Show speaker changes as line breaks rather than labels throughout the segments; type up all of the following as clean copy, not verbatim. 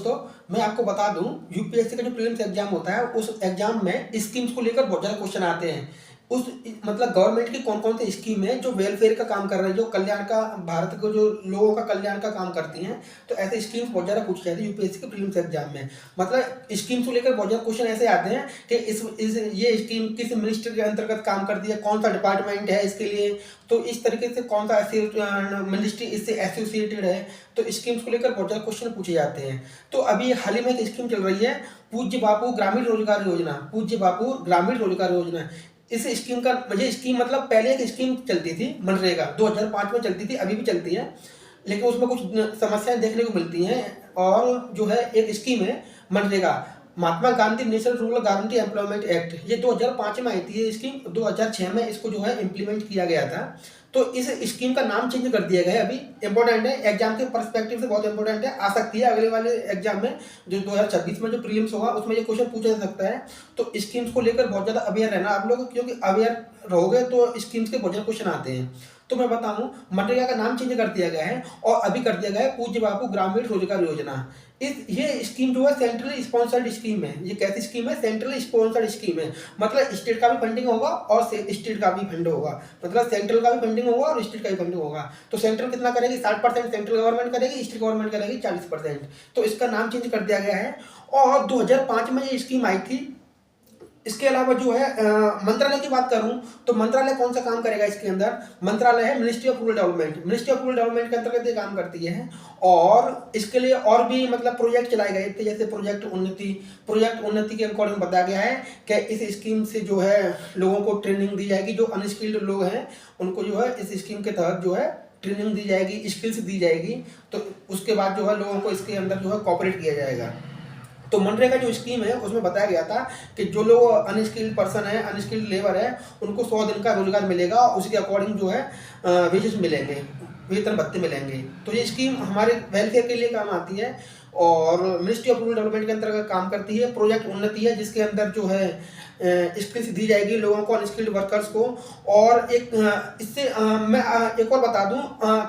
दोस्तों, मैं आपको बता दूं यूपीएससी का जो प्रीलिम्स एग्जाम होता है उस एग्जाम में स्कीम्स को लेकर बहुत ज़्यादा क्वेश्चन आते हैं। उस मतलब गवर्नमेंट की कौन कौन सी स्कीम है जो वेलफेयर का काम कर रही है, जो कल्याण का, भारत को जो लोगों का कल्याण का काम करती हैं, तो ऐसे स्कीम्स बहुत ज़्यादा पूछी जाती है यूपीएससी के प्रीलिम्स एग्जाम में। मतलब स्कीम्स को लेकर बहुत ज़्यादा क्वेश्चन ऐसे आते हैं कि इस ये स्कीम किस मिनिस्ट्री के अंतर्गत काम करती है, कौन सा डिपार्टमेंट है इसके लिए, तो इस तरीके से कौन सा मिनिस्ट्री इससे एसोसिएटेड है। तो स्कीम्स को लेकर बहुत ज़्यादा क्वेश्चन पूछे जाते हैं। तो अभी हाल ही में एक स्कीम चल रही है, पूज्य बापू ग्रामीण रोजगार योजना। पूज्य बापू ग्रामीण रोजगार योजना, इस स्कीम का मुझे स्कीम मतलब पहले एक स्कीम चलती थी मनरेगा, 2005 में चलती थी, अभी भी चलती है, लेकिन उसमें कुछ समस्याएं देखने को मिलती हैं। और जो है एक स्कीम है MNREGA, Mahatma Gandhi national rural guarantee employment act, ये 2005 में आई थी ये स्कीम, 2006 में इसको जो है इम्प्लीमेंट किया गया था। तो इस स्कीम का नाम चेंज कर दिया गया है। अभी इंपॉर्टेंट है, एग्जाम के पर्सपेक्टिव से बहुत इंपॉर्टेंट है, आ सकती है अगले वाले एग्जाम में जो 2026 में जो प्रीलिम्स होगा उसमें ये क्वेश्चन पूछा जा सकता है। तो स्कीम्स को लेकर बहुत ज़्यादा अवेयर रहना आप लोग, क्योंकि अवेयर रहोगे तो स्कीम्स के बहुत ज़्यादा क्वेश्चन आते हैं। तो मैं बताऊं, मनरेगा का नाम चेंज कर दिया गया है और अभी कर दिया गया है पूज्य बापू ग्रामीण रोजगार योजना। ये स्कीम जो है सेंट्रली स्पॉन्सर्ड स्कीम है। ये कैसी स्कीम है? सेंट्रली स्पॉन्सर्ड स्कीम है। मतलब स्टेट का भी फंडिंग होगा और स्टेट का भी फंड होगा, मतलब सेंट्रल का भी फंडिंग होगा और स्टेट का भी फंडिंग होगा। तो सेंट्रल कितना करेगी? 60% सेंट्रल गवर्नमेंट करेगी, स्टेट गवर्नमेंट करेगी 40%। तो इसका नाम चेंज कर दिया गया है और 2005 में ये स्कीम आई थी। इसके अलावा जो है मंत्रालय की बात करूं तो मंत्रालय कौन सा काम करेगा इसके अंदर? मंत्रालय है ministry of rural development. Ministry of rural development के अंतर्गत ये काम करती है और इसके लिए और भी मतलब प्रोजेक्ट चलाए गए थे, जैसे प्रोजेक्ट उन्नति के अकॉर्डिंग बताया गया है कि इस स्कीम से जो है लोगों को ट्रेनिंग दी जाएगी, जो अनस्किल्ड लोग हैं उनको जो है इस स्कीम के तहत जो है ट्रेनिंग दी जाएगी, स्किल्स दी जाएगी। तो उसके बाद जो है लोगों को इसके अंदर जो है कोऑपरेट किया जाएगा। तो मनरेगा जो स्कीम है उसमें बताया गया था कि जो लोग अनस्किल्ड पर्सन है, अनस्किल्ड लेबर है, उनको 100 दिन का रोजगार मिलेगा और उसके अकॉर्डिंग जो है वेजेस मिलेंगे, वेतन भत्ते मिलेंगे। तो ये स्कीम हमारे वेलफेयर के लिए काम आती है और मिनिस्ट्री ऑफ रूरल डेवलपमेंट के अंतर्गत काम करती है। प्रोजेक्ट उन्नति है जिसके अंदर जो है स्किल्स दी जाएगी लोगों को, अनस्किल्ड वर्कर्स को। और एक इससे मैं एक और बता दूं,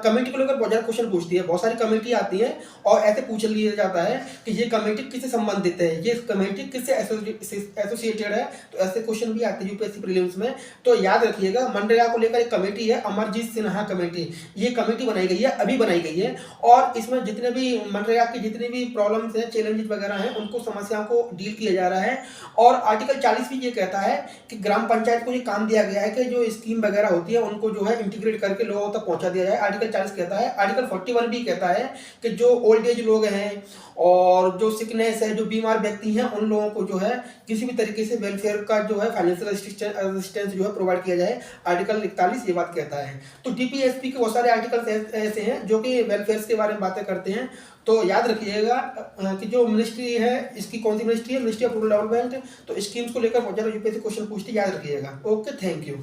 कमेटी को लेकर बहुत ज़्यादा क्वेश्चन पूछती है। बहुत सारी कमेटी आती है और ऐसे पूछ लिया जाता है कि ये कमेटी किससे संबंधित है, ये कमेटी किससे एसोसिएटेड है। तो ऐसे क्वेश्चन भी आते हैं यूपीएससी प्रीलिम्स में। तो याद रखिएगा, मनरेगा को लेकर एक कमेटी है, अमरजीत सिन्हा कमेटी। ये कमेटी बनाई गई है, अभी बनाई गई है और इसमें जितने भी मनरेगा की जितने भी प्रॉब्लम्स हैं, चैलेंजेस वगैरह हैं, उनको समस्याओं को डील किया जा रहा है। और आर्टिकल 40 ये कहता है कि ग्राम पंचायत को ये काम दिया गया है कि जो स्कीम वगैरह होती है उनको जो है इंटीग्रेट करके लोगों तक पहुंचा दिया जाए। आर्टिकल 40 कहता है। आर्टिकल 41 भी कहता है कि जो ओल्ड एज लोग हैं और जो सिकनेस है, जो बीमार व्यक्ति हैं, उन लोगों को जो है किसी भी तरीके से वेलफेयर का जो है फाइनेंशियल असिस्टेंस जो है प्रोवाइड किया जाए। आर्टिकल 41 ये बात कहता है। तो डीपीएसपी के बहुत सारे आर्टिकल्स ऐसे हैं जो कि वेलफेयर के बारे में बातें करते हैं। तो याद रखिएगा कि जो मिनिस्ट्री है, इसकी कौन सी मिनिस्ट्री है? Ministry of rural development. तो स्कीम्स को लेकर बहुत ज़्यादा यूपीएससी क्वेश्चन पूछती है, याद रखिएगा। Okay, thank you.